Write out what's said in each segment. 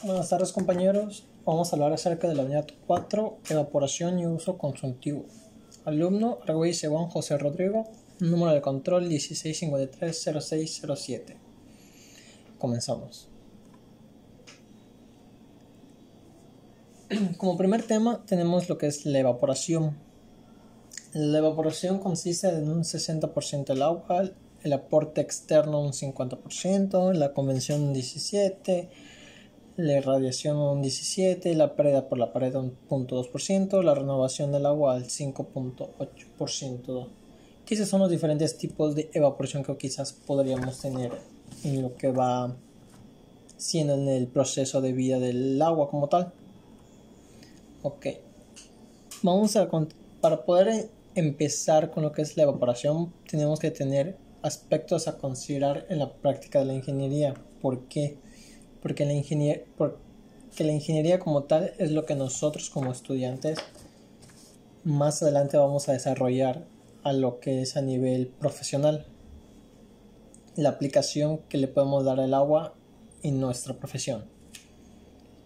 Buenas tardes compañeros, vamos a hablar acerca de la unidad 4, evaporación y uso consultivo. Alumno, Argüelles Juan José Rodrigo, número de control 16530607. Comenzamos. Como primer tema tenemos lo que es la evaporación. La evaporación consiste en un 60% del agua, el aporte externo un 50%, la convención un 17%, la irradiación un 17%, la pérdida por la pared un 0.2%, la renovación del agua al 5.8%. Quizás son los diferentes tipos de evaporación que quizás podríamos tener en lo que va siendo en el proceso de vida del agua como tal. Ok, para poder empezar con lo que es la evaporación, tenemos que tener aspectos a considerar en la práctica de la ingeniería. ¿Por qué? Porque la ingeniería como tal es lo que nosotros como estudiantes más adelante vamos a desarrollar a lo que es a nivel profesional. La aplicación que le podemos dar al agua en nuestra profesión.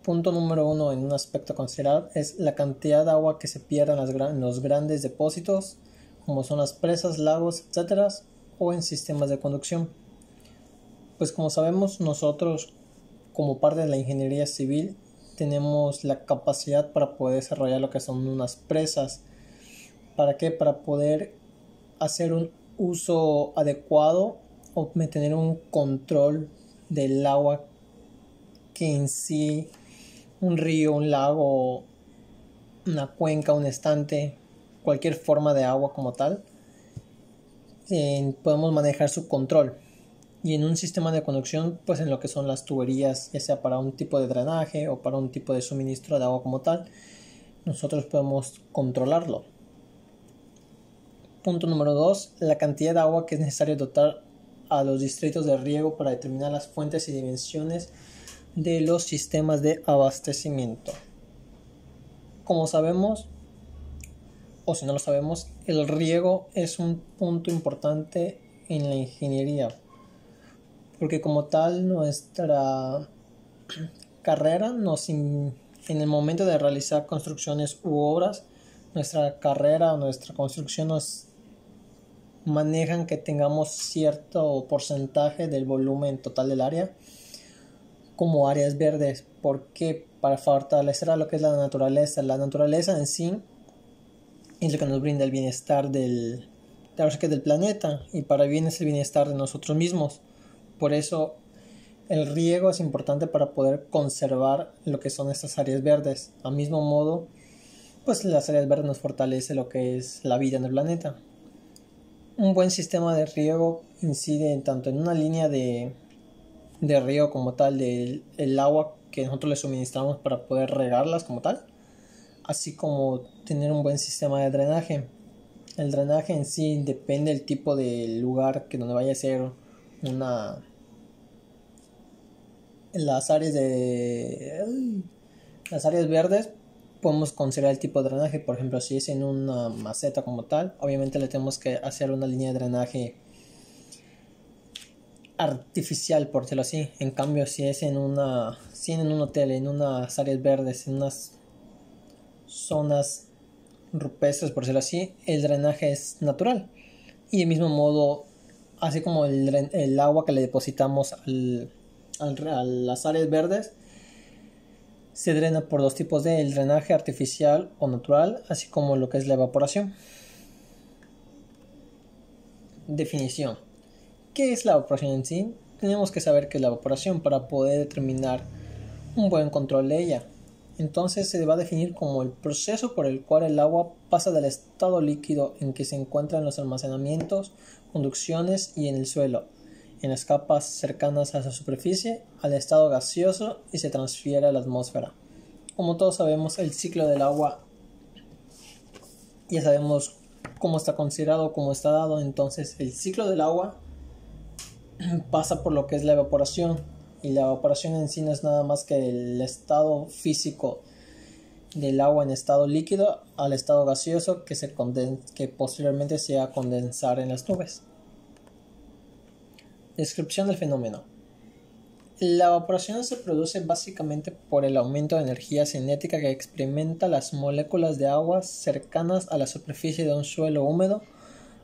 Punto número 1 en un aspecto a considerar es la cantidad de agua que se pierde en los grandes depósitos, como son las presas, lagos, etc., o en sistemas de conducción. Pues como sabemos, nosotros como parte de la ingeniería civil tenemos la capacidad para poder desarrollar lo que son unas presas. ¿Para qué? Para poder hacer un uso adecuado o tener un control del agua que en sí un río, un lago, una cuenca, un estante, cualquier forma de agua como tal, podemos manejar su control. Y en un sistema de conducción, pues en lo que son las tuberías, ya sea para un tipo de drenaje o para un tipo de suministro de agua como tal, nosotros podemos controlarlo. Punto número 2, la cantidad de agua que es necesario dotar a los distritos de riego para determinar las fuentes y dimensiones de los sistemas de abastecimiento. Como sabemos, o si no lo sabemos, el riego es un punto importante en la ingeniería, porque como tal nuestra carrera en el momento de realizar construcciones u obras, nuestra carrera o nuestra construcción nos manejan que tengamos cierto porcentaje del volumen total del área como áreas verdes. ¿Por qué? Para fortalecer a lo que es la naturaleza. La naturaleza en sí es lo que nos brinda el bienestar del planeta, y para bien es el bienestar de nosotros mismos. Por eso el riego es importante para poder conservar lo que son estas áreas verdes. Al mismo modo, pues las áreas verdes nos fortalece lo que es la vida en el planeta. Un buen sistema de riego incide tanto en una línea de riego como tal, del agua que nosotros le suministramos para poder regarlas como tal, así como tener un buen sistema de drenaje. El drenaje en sí depende del tipo de lugar que donde vaya a ser las áreas verdes. Podemos considerar el tipo de drenaje. Por ejemplo, si es en una maceta como tal, obviamente le tenemos que hacer una línea de drenaje artificial, por decirlo así. En cambio, si es en un hotel, en unas áreas verdes, en unas zonas rupestres, por decirlo así, el drenaje es natural. Y de mismo modo, así como el agua que le depositamos a las áreas verdes se drena por dos tipos de el drenaje artificial o natural, así como lo que es la evaporación. Definición. ¿Qué es la evaporación en sí? Tenemos que saber qué es la evaporación para poder determinar un buen control de ella. Entonces se va a definir como el proceso por el cual el agua pasa del estado líquido en que se encuentra en los almacenamientos, conducciones y en el suelo, en las capas cercanas a la superficie, al estado gaseoso y se transfiere a la atmósfera. Como todos sabemos, el ciclo del agua ya sabemos cómo está considerado, cómo está dado. Entonces el ciclo del agua pasa por lo que es la evaporación, y la evaporación en sí no es nada más que el estado físico del agua en estado líquido al estado gaseoso que posteriormente se va a condensar en las nubes. Descripción del fenómeno. La evaporación se produce básicamente por el aumento de energía cinética que experimentan las moléculas de agua cercanas a la superficie de un suelo húmedo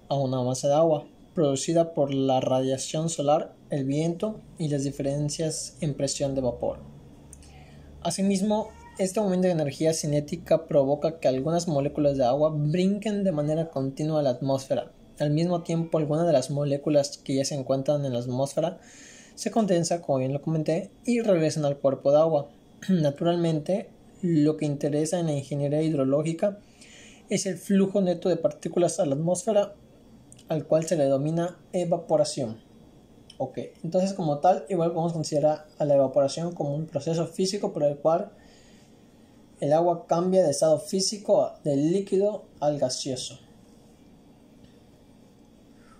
a una masa de agua, producida por la radiación solar, el viento y las diferencias en presión de vapor. Asimismo, este aumento de energía cinética provoca que algunas moléculas de agua brinquen de manera continua a la atmósfera. Al mismo tiempo, algunas de las moléculas que ya se encuentran en la atmósfera se condensan, como bien lo comenté, y regresan al cuerpo de agua. Naturalmente, lo que interesa en la ingeniería hidrológica es el flujo neto de partículas a la atmósfera, al cual se le denomina evaporación. Ok, entonces como tal, igual podemos considerar a la evaporación como un proceso físico por el cual el agua cambia de estado físico del líquido al gaseoso.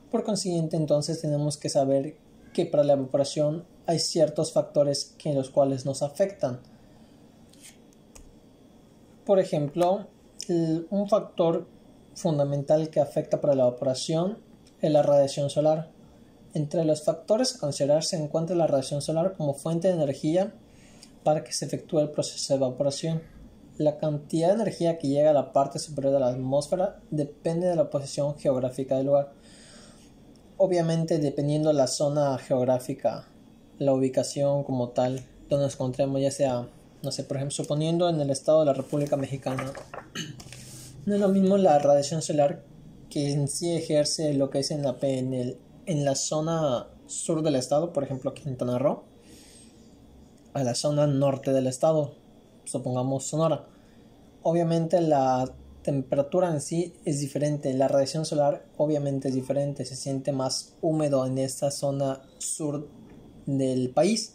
Por consiguiente, entonces tenemos que saber que para la evaporación hay ciertos factores que los cuales nos afectan. Por ejemplo, un factor fundamental que afecta para la evaporación es la radiación solar. Entre los factores a considerar se encuentra la radiación solar como fuente de energía para que se efectúe el proceso de evaporación. La cantidad de energía que llega a la parte superior de la atmósfera depende de la posición geográfica del lugar. Obviamente, dependiendo de la zona geográfica, la ubicación como tal, donde nos encontremos, ya sea, no sé, por ejemplo, suponiendo en el estado de la República Mexicana, no es lo mismo la radiación solar que en sí ejerce lo que es en la zona sur del estado, por ejemplo, Quintana Roo, a la zona norte del estado, supongamos Sonora. Obviamente la temperatura en sí es diferente, la radiación solar obviamente es diferente, se siente más húmedo en esta zona sur del país,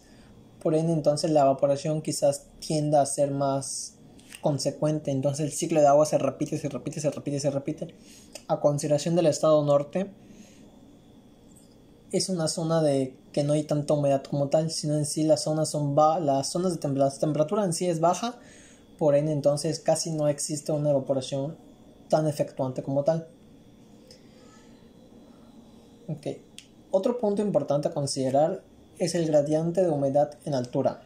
por ende entonces la evaporación quizás tienda a ser más consecuente, entonces el ciclo de agua se repite, a consideración del estado norte. Es una zona de que no hay tanta humedad como tal, sino en sí las zonas de la temperatura en sí es baja, por ende entonces casi no existe una evaporación tan efectuante como tal. Okay. Otro punto importante a considerar es el gradiente de humedad en altura,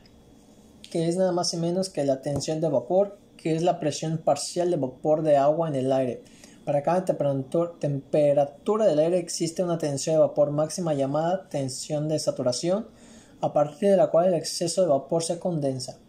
que es nada más y menos que la tensión de vapor, que es la presión parcial de vapor de agua en el aire. Para cada temperatura del aire existe una tensión de vapor máxima llamada tensión de saturación, a partir de la cual el exceso de vapor se condensa.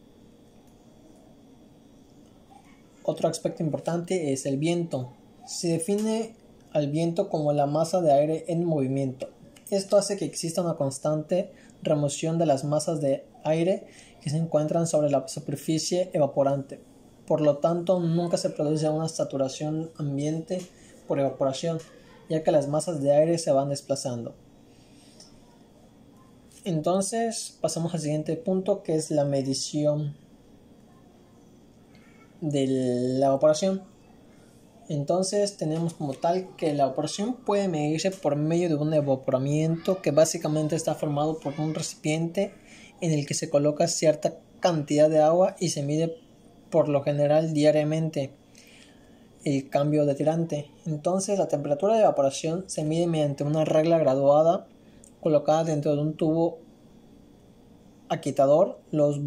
Otro aspecto importante es el viento. Se define al viento como la masa de aire en movimiento. Esto hace que exista una constante remoción de las masas de aire que se encuentran sobre la superficie evaporante. Por lo tanto, nunca se produce una saturación ambiente por evaporación, ya que las masas de aire se van desplazando. Entonces, pasamos al siguiente punto, que es la medición de la evaporación. Entonces, tenemos como tal que la evaporación puede medirse por medio de un evaporamiento que básicamente está formado por un recipiente en el que se coloca cierta cantidad de agua y se mide por lo general diariamente el cambio de tirante. Entonces la temperatura de evaporación se mide mediante una regla graduada colocada dentro de un tubo aquitador. Los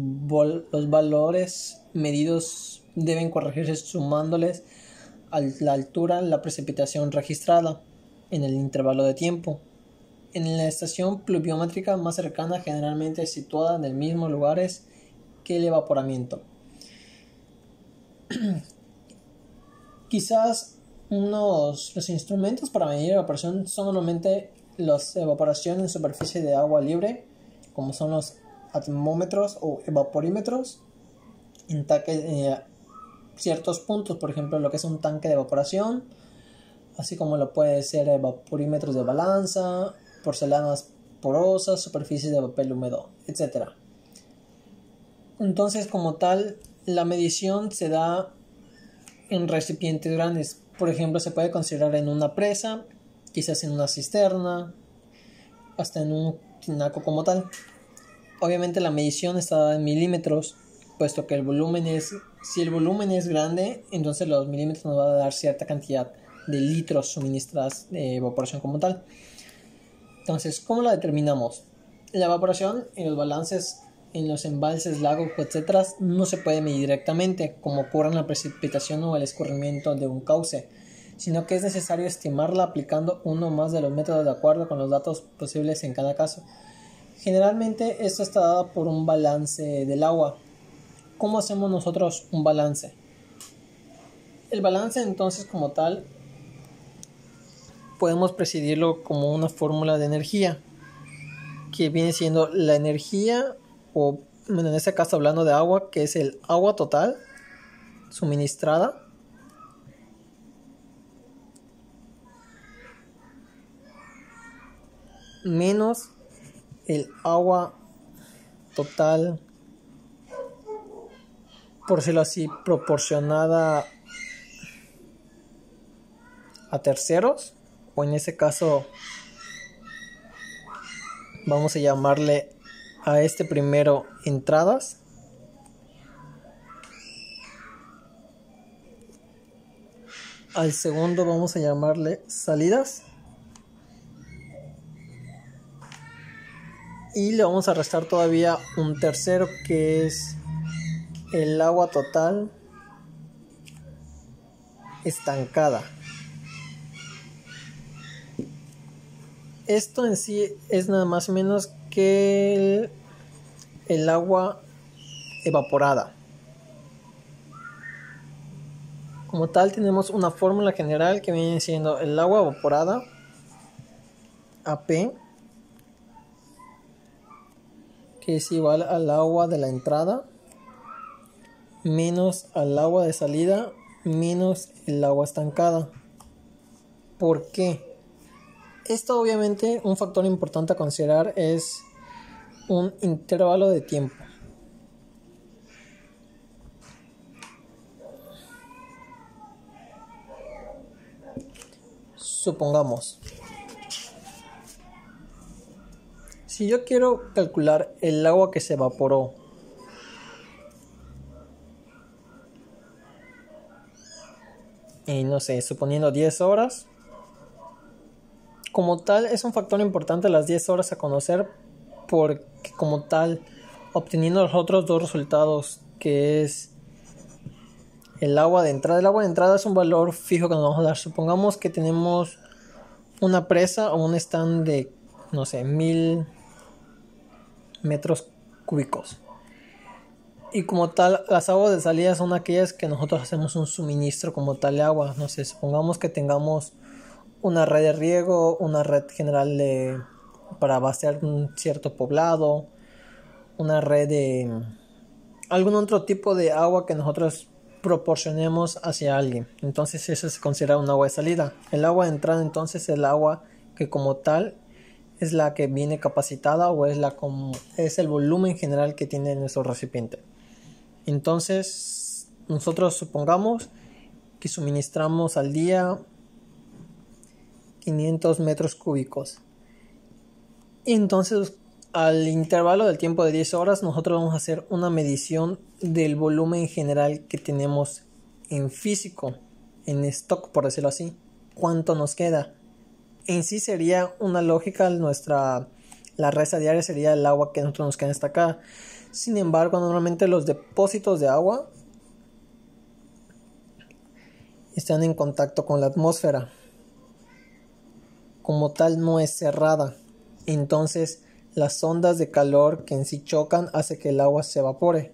valores medidos deben corregirse sumándoles a la altura la precipitación registrada en el intervalo de tiempo. En la estación pluviométrica más cercana, generalmente situada en el mismo lugares que el evaporamiento. Quizás los instrumentos para medir evaporación son normalmente las evaporación en superficie de agua libre, como son los atmómetros o evaporímetros, en ciertos puntos, por ejemplo lo que es un tanque de evaporación, así como lo puede ser evaporímetros de balanza, porcelanas porosas, superficies de papel húmedo, etc. Entonces, como tal, la medición se da en recipientes grandes. Por ejemplo, se puede considerar en una presa, quizás en una cisterna, hasta en un tinaco como tal. Obviamente la medición está dada en milímetros, puesto que si el volumen es grande, entonces los milímetros nos van a dar cierta cantidad de litros suministradas de evaporación como tal. Entonces, ¿cómo la determinamos? La evaporación en los balances, en los embalses, lagos, etc., no se puede medir directamente, como ocurre en la precipitación o el escurrimiento de un cauce, sino que es necesario estimarla aplicando uno o más de los métodos de acuerdo con los datos posibles en cada caso. Generalmente esto está dado por un balance del agua. ¿Cómo hacemos nosotros un balance? El balance entonces como tal podemos presidirlo como una fórmula de energía, que viene siendo la energía, o en este caso hablando de agua, que es el agua total suministrada menos el agua total, por decirlo así, proporcionada a terceros, o en ese caso vamos a llamarle a este primero entradas, al segundo vamos a llamarle salidas, y le vamos a restar todavía un tercero, que es el agua total estancada. Esto en sí es nada más o menos que el agua evaporada. Como tal, tenemos una fórmula general que viene siendo el agua evaporada, AP, que es igual al agua de la entrada menos al agua de salida menos el agua estancada. ¿Por qué? Esto obviamente, un factor importante a considerar es un intervalo de tiempo. Supongamos, si yo quiero calcular el agua que se evaporó no sé, suponiendo 10 horas, como tal es un factor importante las 10 horas a conocer, porque como tal, obteniendo los otros dos resultados, que es el agua de entrada es un valor fijo que nos vamos a dar. Supongamos que tenemos una presa o un stand de, no sé, 1000 metros cúbicos. Y como tal, las aguas de salida son aquellas que nosotros hacemos un suministro como tal de agua. No sé, supongamos que tengamos una red de riego, una red general para abastecer un cierto poblado, una red de algún otro tipo de agua que nosotros proporcionemos hacia alguien. Entonces eso se considera un agua de salida. El agua de entrada entonces es el agua que como tal es la que viene capacitada, o es el volumen general que tiene nuestro recipiente. Entonces nosotros supongamos que suministramos al día 500 metros cúbicos. Y entonces al intervalo del tiempo de 10 horas nosotros vamos a hacer una medición del volumen general que tenemos en físico, en stock, por decirlo así. ¿Cuánto nos queda? En sí sería una lógica, la resta diaria sería el agua que nosotros nos queda estancada. Sin embargo, normalmente los depósitos de agua están en contacto con la atmósfera. Como tal no es cerrada. Entonces las ondas de calor que en sí chocan hace que el agua se evapore.